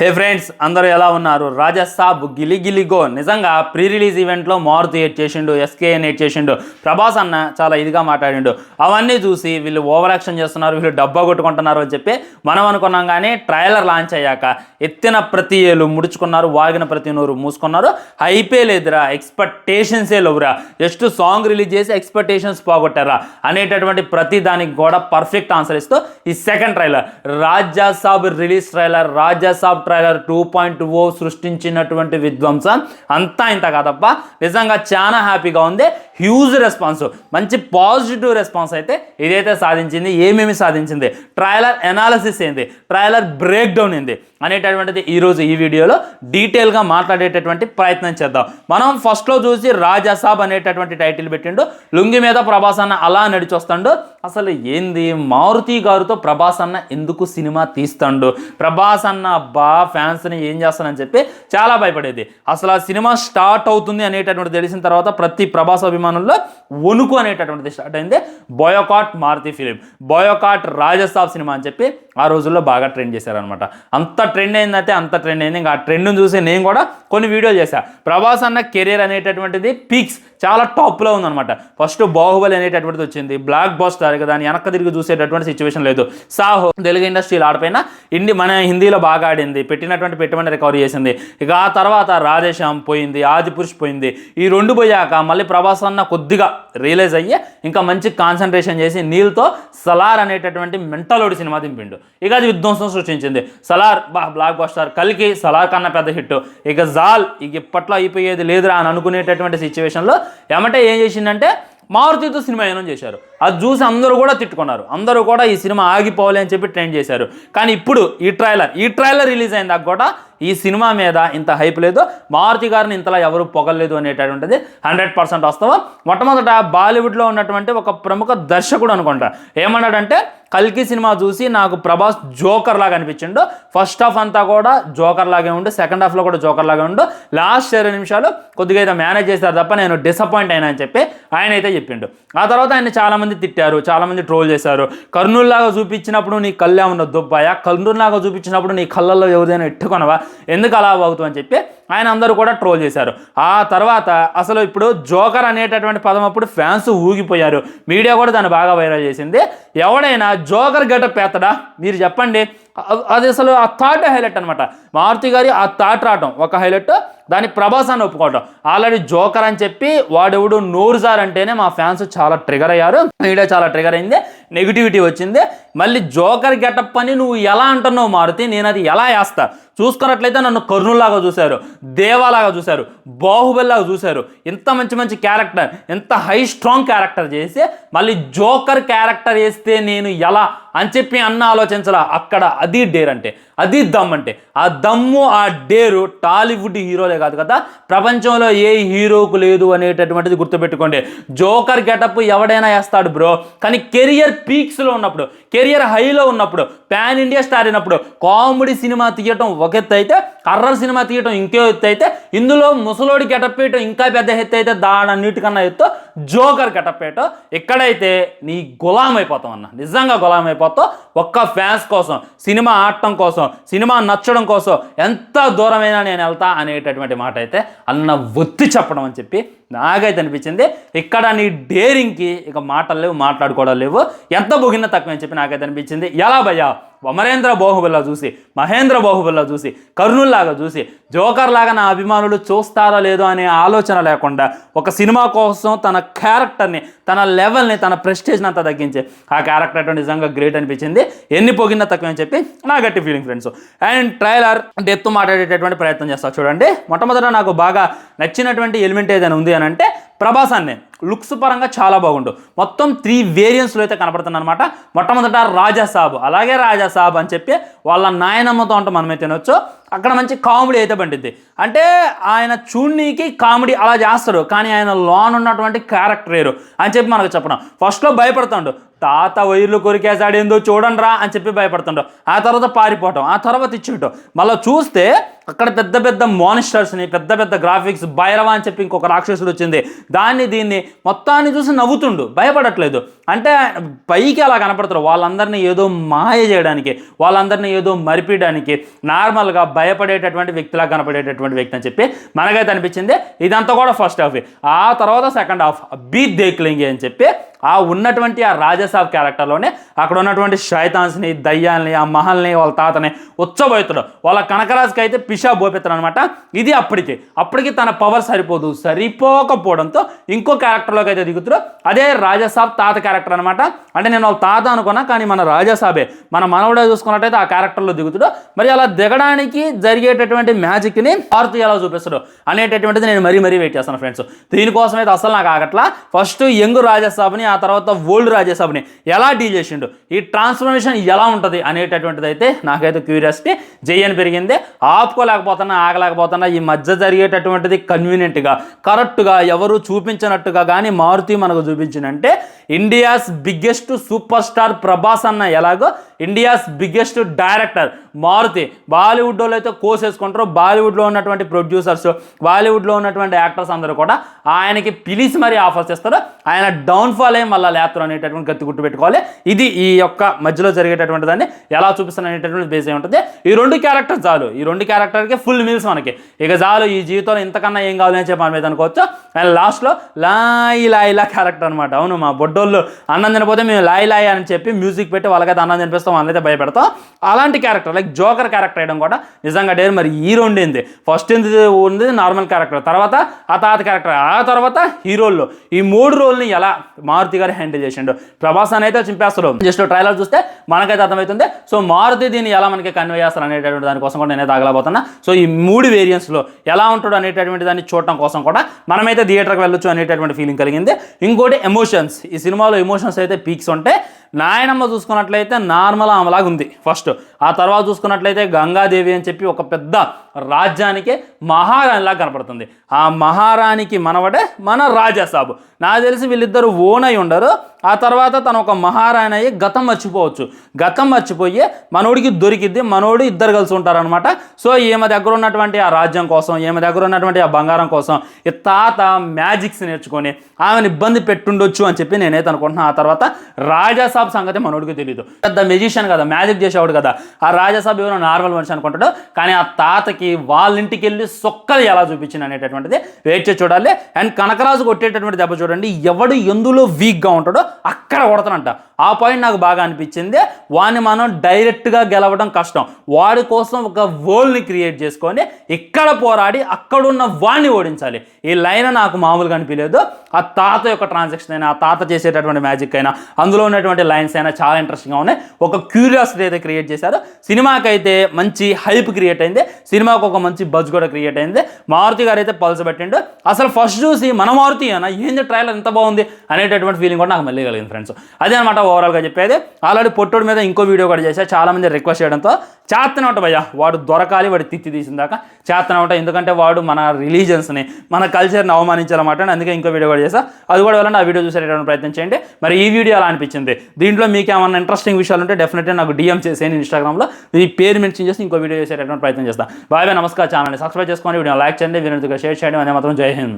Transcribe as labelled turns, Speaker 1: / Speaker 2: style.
Speaker 1: హే friends, అందరూ ఎలా ఉన్నారు? రాజా సాబ్ గిలి గిలి గో నిజంగా ప్రీ రిలీజ్ ఈవెంట్లో మారుతి ఎడ్ చేసిండు, ఎస్కేఎన్ ఎడ్ చేసిండు, ప్రభాస్ అన్న చాలా ఇదిగా మాట్లాడిండు. అవన్నీ చూసి వీళ్ళు ఓవర్ యాక్షన్ చేస్తున్నారు, వీళ్ళు డబ్బా కొట్టుకుంటున్నారు అని చెప్పి మనం అనుకున్నాం. కానీ ట్రైలర్ లాంచ్ అయ్యాక ఎత్తిన ప్రతి ఏళ్ళు ముడుచుకున్నారు, వాగిన ప్రతి నోరు మూసుకున్నారు. హైపే లేదురా, ఎక్స్పెక్టేషన్సే లేవురా, జస్ట్ సాంగ్ రిలీజ్ చేసి ఎక్స్పెక్టేషన్స్ పోగొట్టారా అనేటటువంటి ప్రతి దానికి కూడా పర్ఫెక్ట్ ఆన్సర్ ఇస్తూ ఈ సెకండ్ ట్రైలర్ రాజా సాబ్ రిలీజ్ ట్రైలర్, రాజా సాబ్ ట్రైలర్ 2.0 సృష్టించినటువంటి విధ్వంసం అంతా ఇంత కాదప్ప. నిజంగా చాలా హ్యాపీగా ఉంది. హ్యూజ్ రెస్పాన్స్, మంచి పాజిటివ్ రెస్పాన్స్ అయితే ఇదైతే సాధించింది. ఏమేమి సాధించింది, ట్రైలర్ ఎనాలిసిస్ ఏంది, ట్రైలర్ బ్రేక్ డౌన్ ఏంది అనేటటువంటిది ఈరోజు ఈ వీడియోలో డీటెయిల్గా మాట్లాడేటటువంటి ప్రయత్నం చేద్దాం. మనం ఫస్ట్లో చూసి రాజా సాబ్ అనేటటువంటి టైటిల్ పెట్టిండు, లుంగి మీద ప్రభాస్ అన్న అలా నడిచొస్తాడు. అసలు ఏంది, మారుతి గారితో ప్రభాస్ అన్న ఎందుకు సినిమా తీస్తాడు, ప్రభాస్ అన్న అబ్బా ఫ్యాన్స్ని ఏం చేస్తానని చెప్పి చాలా భయపడేది. అసలు ఆ సినిమా స్టార్ట్ అవుతుంది అనేటటువంటి తెలిసిన తర్వాత ప్రతి ప్రభాస్ అభిమానుల్లో వణుకు అనేటటువంటిది స్టార్ట్ అయింది. బాయ్కాట్ మారుతి ఫిలిం, బాయ్కాట్ రాజా సాబ్ సినిమా అని చెప్పి ఆ రోజుల్లో బాగా ట్రెండ్ చేశారనమాట. అంత ట్రెండ్ అయిందంటే అంత ట్రెండ్ అయింది. ఇంకా ఆ ట్రెండ్ను చూసి నేను కూడా కొన్ని వీడియోలు చేశాను. ప్రభాస్ అన్న కెరీర్ అనేటటువంటిది పీక్స్ చాలా టాప్లో ఉందన్నమాట. ఫస్ట్ బాహుబలి అనేటటువంటిది వచ్చింది, బ్లాక్ బస్టర్, దాన్ని వెనక్కి తిరిగి చూసేటటువంటి సిచ్యువేషన్ లేదు. సాహో తెలుగు ఇండస్ట్రీలో ఆడిపోయినా మన హిందీలో బాగా ఆడింది, పెట్టినటువంటి పెట్టుబడి రికవరీ చేసింది. ఇక ఆ తర్వాత రాధేశ్యామ్ పోయింది, ఆదిపురుష్ పోయింది. ఈ రెండు పోయాక మళ్ళీ ప్రభాస్ అన్న కొద్దిగా రియలైజ్ అయ్యి ఇంకా మంచి కాన్సన్ట్రేషన్ చేసి నీల్తో సలార్ అనేటటువంటి మెంటలోడి సినిమా దింపిండు. ఇక అది విధ్వంసం సృష్టించింది. సలార్ బ్లాక్ బస్టర్, కల్కి సలార్ కన్నా పెద్ద హిట్. ఇక జాల్ ఇక ఇప్పట్లో అయిపోయేది లేదురా అని అనుకునేటటువంటి సిచ్యువేషన్లో ఏమంటే ఏం చేసిందంటే మారుతితో సినిమా ఏమో చేశారు. అది చూసి అందరూ కూడా తిట్టుకున్నారు, అందరూ కూడా ఈ సినిమా ఆగిపోవాలి అని చెప్పి ట్రెండ్ చేశారు. కానీ ఇప్పుడు ఈ ట్రైలర్ రిలీజ్ అయిందాక కూడా ఈ సినిమా మీద ఇంత హైప్ లేదు, మారుతి గారిని ఇంతలా ఎవరు పొగలేదు అనేటటువంటిది 100% వాస్తవం. మొట్టమొదట బాలీవుడ్లో ఉన్నటువంటి ఒక ప్రముఖ దర్శకుడు అనుకుంటా ఏమన్నాడంటే, కల్కి సినిమా చూసి నాకు ప్రభాస్ జోకర్ లాగా అనిపించిండు. ఫస్ట్ హాఫ్ అంతా కూడా జోకర్ లాగే ఉండు, సెకండ్ హాఫ్లో కూడా జోకర్ లాగే ఉండు, లాస్ట్ 20 నిమిషాలు కొద్దిగా అయితే మేనేజ్ చేస్తారు తప్ప నేను డిసప్పాయింట్ అయినా అని చెప్పి ఆయన అయితే చెప్పిండు. ఆ తర్వాత ఆయన చాలామంది తిట్టారు, చాలామంది ట్రోల్ చేశారు. కర్నూలు లాగా చూపించినప్పుడు నీ కళ్ళే ఉన్న దుబ్బాయా, కర్నూలు లాగా చూపించినప్పుడు నీ కళ్ళల్లో ఎవరిదైనా ఎట్టుకొనవా, ఎందుకు అలా అవుతావు అని చెప్పి ఆయన అందరూ కూడా ట్రోల్ చేశారు. ఆ తర్వాత అసలు ఇప్పుడు జోకర్ అనేటటువంటి పదం అప్పుడు ఫ్యాన్స్ ఊగిపోయారు, మీడియా కూడా దాన్ని బాగా వైరల్ చేసింది. ఎవడైనా జోకర్ గెటప్ ఎత్తడా మీరు చెప్పండి? అది అసలు ఆ థాట్ హైలైట్ అనమాట. మారుతి గారి ఆ థాట్ రావటం ఒక హైలైట్, దాన్ని ప్రభాస్ అని ఒప్పుకోవటం. ఆల్రెడీ జోకర్ అని చెప్పి వాడెవడు నోరు జార్ అంటేనే మా ఫ్యాన్స్ చాలా ట్రిగర్ అయ్యారు, మీడియా చాలా ట్రిగర్ అయింది, నెగిటివిటీ వచ్చింది. మళ్ళీ జోకర్ గెటప్ అని నువ్వు ఎలా అంటున్నావు మారుతి, నేను అది ఎలా వేస్తా? చూసుకున్నట్లయితే నన్ను కర్నూలులాగా చూశారు, దేవాలాగా చూశారు, బాహుబలిలాగా చూశారు. ఇంత మంచి మంచి క్యారెక్టర్, ఎంత హై స్ట్రాంగ్ క్యారెక్టర్ చేసి మళ్ళీ జోకర్ క్యారెక్టర్ వేస్తే నేను ఎలా అని చెప్పి అన్న ఆలోచించలా. అక్కడ అది డేర్ అంటే, అది దమ్ అంటే. ఆ దమ్ము ఆ డేరు టాలీవుడ్ హీరోలే కాదు కదా, ప్రపంచంలో ఏ హీరోకు లేదు అనేటటువంటిది గుర్తుపెట్టుకోండి. జోకర్ గెటప్ ఎవడైనా వేస్తాడు బ్రో, కానీ కెరియర్ పీక్స్లో ఉన్నప్పుడు, కెరియర్ హైలో ఉన్నప్పుడు, పాన్ ఇండియా స్టార్ అయినప్పుడు కామెడీ సినిమా తీయటం ఒక ఎత్తు అయితే, హర్రర్ సినిమా తీయటం ఇంకో ఎత్తు అయితే, ఇందులో ముసలోడి గెటప్ వేయటం ఇంకా పెద్ద ఎత్తు అయితే, దానన్నిటికన్నా ఎత్తు జోకర్ గెటప్ వేయటం. ఎక్కడైతే నీ గులాం అయిపోతాం అన్న, నిజంగా గులాం అయిపోతావు. ఒక్క ఫ్యాన్స్ కోసం, సినిమా ఆడటం కోసం, సినిమా నచ్చడం కోసం ఎంత దూరమైనా నేను వెళ్తా అనేటటువంటి మాట అయితే అన్న ఒత్తి చెప్పడం అని చెప్పి నాకైతే అనిపించింది. ఇక్కడ నీ డేరింగ్కి ఇక మాటలు లేవు, మాట్లాడుకోవడం లేవు, ఎంత బొగిన తక్కువ అని చెప్పి నాకైతే అనిపించింది. ఎలా భయ్యా అమరేంద్ర బాహుబలిలా చూసి, మహేంద్ర బాహుబలిలా చూసి, కర్నూలు లాగా చూసి, జోకర్ లాగా నా అభిమానులు చూస్తారో లేదో అనే ఆలోచన లేకుండా ఒక సినిమా కోసం తన క్యారెక్టర్ని, తన లెవెల్ని, తన ప్రెస్టేజ్ని అంతా తగ్గించి ఆ క్యారెక్టర్ అంటే నిజంగా గ్రేట్ అనిపించింది. ఎన్ని పొగిన తక్కువ అని చెప్పి నా గట్టి ఫీలింగ్ ఫ్రెండ్స్. అండ్ ట్రైలర్ డెత్ మాట్లాడేటటువంటి ప్రయత్నం చేస్తా చూడండి. మొట్టమొదట నాకు బాగా నచ్చినటువంటి ఎలిమెంట్ ఏదైనా ఉంది అని అంటే ప్రభాస్ అన్నే లుక్స్ పరంగా చాలా బాగుండు. మొత్తం 3 వేరియంట్స్లో అయితే కనపడుతుంది అనమాట. మొట్టమొదట రాజా సాబ్, అలాగే రాజా సాబ్ అని చెప్పి వాళ్ళ నాయనమ్మతో అంటే మనమైతే తినొచ్చు. అక్కడ మంచి కామెడీ అయితే పండిద్ది. అంటే ఆయన చూడనీకి కామెడీ అలా చేస్తాడు, కానీ ఆయన లోన్ ఉన్నటువంటి క్యారెక్టర్ వేరు అని చెప్పి మనకు చెప్పడం. ఫస్ట్లో భయపడుతాడు, తాత వైర్లు కొరికేసాడు ఏందో చూడండి రా అని చెప్పి భయపడుతుంటాం. ఆ తర్వాత పారిపోవటం, ఆ తర్వాత ఇచ్చేయటం. మళ్ళీ చూస్తే అక్కడ పెద్ద పెద్ద మానిస్టర్స్ని, పెద్ద పెద్ద గ్రాఫిక్స్, భైరవ అని చెప్పి ఇంకొక రాక్షసుడు వచ్చింది, దీన్ని మొత్తాన్ని చూసి నవ్వుతుండు, భయపడట్లేదు. అంటే పైకి అలా కనపడతారు, వాళ్ళందరినీ ఏదో మాయ చేయడానికి, వాళ్ళందరినీ ఏదో మరిపించడానికి నార్మల్గా భయపడేటటువంటి వ్యక్తిలా కనపడేటటువంటి వ్యక్తి అని చెప్పి మనకైతే అనిపించింది. ఇదంతా కూడా ఫస్ట్ హాఫ్. ఆ తర్వాత సెకండ్ హాఫ్ బీత్ దేఖ్లేంగే అని చెప్పి ఆ ఉన్నటువంటి ఆ రాజాసాబ్ క్యారెక్టర్లోనే అక్కడ ఉన్నటువంటి శైతాన్స్ని, దయ్యాల్ని, ఆ మహల్ని, వాళ్ళ తాతని ఉచ్చబోతుడు. వాళ్ళ కనకరాజుకి అయితే పిషా బోపెత్తాడు అనమాట. ఇది అప్పటికి తన పవర్ సరిపోకపోవడంతో ఇంకో క్యారెక్టర్లోకి అయితే దిగుతాడు. అదే రాజాసాబ్ తాత క్యారెక్టర్ అనమాట. అంటే నేను వాళ్ళ తాత అనుకున్నా, కానీ మన రాజాసాబే మన మనవడే చూసుకున్నట్టయితే ఆ క్యారెక్టర్లో దిగుతాడు. మరి అలా దిగడానికి జరిగేటటువంటి మ్యాజిక్ని మారుతి ఎలా చూపిస్తాడు అనేటటువంటిది నేను మరీ వెయిట్ చేస్తాను ఫ్రెండ్స్. దీనికోసం అయితే అసలు నాకు ఆగట్లా. ఫస్ట్ యంగ్ రాజాసాబ్ని, ఆ తర్వాత ఓల్డ్ రాజాసాబ్ని ఎలా డీల్ చేసిండు, ఈ ట్రాన్స్ఫర్మేషన్ ఎలా ఉంటుంది అనేటటువంటిది అయితే నాకైతే క్యూరియాసిటీ జయ్యని పెరిగింది. ఆగలేకపోతున్నా. ఈ మధ్య జరిగేటటువంటిది కన్వీనియంట్గా, కరెక్ట్గా, ఎవరు చూపించినట్టుగా కానీ మారుతి మనకు చూపించిందంటే India's biggest super star Prabhas అన్న ఎలాగో India's biggest director Maruti. Bollywood వాళ్ళు అయితే కోసేసుకుంటారు. బాలీవుడ్లో ఉన్నటువంటి ప్రొడ్యూసర్స్, బాలీవుడ్లో ఉన్నటువంటి యాక్టర్స్ అందరూ కూడా ఆయనకి పిలిచి మరీ ఆఫర్స్ ఇస్తారు. ఆయన డౌన్ఫాల్ అయ్యి మళ్ళీ లేస్తారు అనేటటువంటి గట్టి గుర్తుపెట్టుకోవాలి. ఇది ఈ యొక్క మధ్యలో జరిగేటటువంటి దాన్ని ఎలా చూపిస్తారు అనేటటువంటి బేస్ అయి ఉంటుంది. ఈ రెండు క్యారెక్టర్స్ చాలు, ఈ రెండు క్యారెక్టర్కి ఫుల్ మీల్స్ మనకి ఇక చాలు. ఈ జీవితంలో ఇంతకన్నా ఏం కావాలి అని చెప్పి మన మీద అనుకోవచ్చు. అండ్ లాస్ట్లో లాయిలా క్యారెక్టర్ అనమాట. అవును, మా బొడ్డోళ్ళు అన్నం తినపోతే మేము లాయి అని చెప్పి మ్యూజిక్ పెట్టి వాళ్ళకైతే అన్నం తినిపిస్తాం, వాళ్ళైతే భయపెడతాం. అలాంటి క్యారెక్టర్ లైక్ జోకర్ క్యారెక్టర్ వేయడం కూడా నిజంగా డేర్. మరి ఈ రెండింది ఫస్ట్ ఉంది నార్మల్ క్యారెక్టర్, తర్వాత ఆ తాత క్యారెక్టర్, ఆ తర్వాత హీరోల్లో ఈ మూడు రోల్ని ఎలా మారుతి గారు హ్యాండిల్ చేసిండు. ప్రభాస్ అని అయితే చింపేస్తారు. జస్ట్ ట్రైలర్ చూస్తే మనకైతే అర్థమవుతుంది. సో మారుతి దీన్ని ఎలా మనకి కన్వే చేస్తారు అనేటటువంటి దానికోసం కూడా నేనైతే ఆగలేకపోతున్నా. సో ఈ మూడు వేరియంట్స్లో ఎలా ఉంటాడు అనేటటువంటి దాన్ని చూడటం కోసం కూడా మనమైతే థియేటర్కి వెళ్ళొచ్చు అనేటటువంటి ఫీలింగ్ కలిగింది. ఇంకోటి ఎమోషన్స్. ఈ సినిమాలో ఎమోషన్స్ అయితే పీక్స్ ఉంటాయి. నాయనమ్మ చూసుకున్నట్లయితే నార్మల్ ఆమెలాగా ఉంది ఫస్ట్. ఆ తర్వాత చూసుకున్నట్లయితే గంగాదేవి అని చెప్పి ఒక పెద్ద రాజ్యానికే మహారాణిలా కనపడుతుంది. ఆ మహారాణికి మనవడే మన రాజాసాబు. నాకు తెలిసి వీళ్ళిద్దరూ ఓన్ అయి ఉండరు. ఆ తర్వాత తను ఒక మహారాణి అయ్యి గతం మర్చిపోయి మనోడికి దొరికిద్ది. మనోడు ఇద్దరు కలిసి ఉంటారనమాట. సో ఈమె దగ్గర ఉన్నటువంటి ఆ రాజ్యం కోసం, ఈమె దగ్గర ఉన్నటువంటి ఆ బంగారం కోసం ఈ తాత మ్యాజిక్స్ నేర్చుకొని ఆమెను ఇబ్బంది పెట్టుండొచ్చు అని చెప్పి నేనైతే అనుకుంటున్నాను. ఆ తర్వాత రాజాసాబ్ సంగతి మనోడికి తెలియదు. పెద్ద మెజిషియన్ కదా, మ్యాజిక్ చేసేవాడు కదా. ఆ రాజాసాబ్ ఎవరో నార్మల్ మనిషి అనుకుంటాడు. కానీ ఆ తాతకి వాళ్ళ ఇంటికి వెళ్ళి సొక్కలు ఎలా చూపించింది అనేటటువంటిది వెయిట్ చేసి చూడాలి. అండ్ కనకరాజు కొట్టేటటువంటి దెబ్బ చూడండి, ఎవడు ఎందులో వీక్గా ఉంటాడో అక్కడ కొడతానంట. ఆ పాయింట్ నాకు బాగా అనిపించింది. వాడిని మనం డైరెక్ట్గా గెలవడం కష్టం. వాడి కోసం ఒక వరల్డ్ని క్రియేట్ చేసుకొని ఇక్కడ పోరాడి అక్కడున్న వాడిని ఓడించాలి. ఈ లైన్ నాకు మామూలుగా అనిపించలేదు. ఆ తాత యొక్క ట్రాన్సాక్షన్ అయినా, ఆ తాత చేసేటటువంటి మ్యాజిక్ అయినా, అందులో ఉన్నటువంటి లైన్స్ అయినా చాలా ఇంట్రెస్టింగ్గా ఉన్నాయి. ఒక క్యూరియాసిటీ అయితే క్రియేట్ చేశారు. సినిమాకైతే మంచి హైప్ క్రియేట్ అయింది. సినిమాకు ఒక మంచి బజ్ కూడా క్రియేట్ అయింది. మారుతి గారు అయితే పల్స్ పెట్టిండు. అసలు ఫస్ట్ చూసి మన మారుతి అన్న ఏంది ట్రైలర్ ఎంత బాగుంది అనేటటువంటి ఫీలింగ్ కూడా నాకు మళ్ళీ కలిగింది ఫ్రెండ్స్. అదే అనమాట ఓవరాల్గా చెప్పేది. ఆల్రెడీ పొట్టోడి మీద ఇంకో వీడియో కూడా చేశా. చాలామంది రిక్వెస్ట్ చేయడంతో చేస్తూనే ఉంటా భయ్యా, వాడు దొరకాలి, వాడు తిత్తి తీసిన దాకా చేస్తూనే ఉంటా. ఎందుకంటే వాడు మన రిలీజన్స్ని, మన కల్చర్ని అవమానించాలన్నమాట. అందుకే ఇంకో వీడియో కూడా చేశా. అది కూడా వెళ్ళండి, ఆ వీడియో చూసేటటువంటి ప్రయత్నం చేయండి. మరి ఈ వీడియో ఎలా అనిపించింది, దీంట్లో మీకు ఏమన్నా ఇంట్రెస్టింగ్ విషయాలు ఉంటే డెఫినెట్గా నాకు డిఎం చేసేయండి ఇన్స్టాగ్రామ్లో. ఈ పేరు మెన్షన్ చేసి ఇంకో వీడియో చేసేటటువంటి ప్రయత్నం చేస్తాను. బాయ్ నమస్కారం. ఛానల్ని సబ్స్క్రైబ్ చేసుకోండి, వీడియో లైక్ చేయండి, వీడియో షేర్ చేయండి. అదే మాత్రం జై హింద్.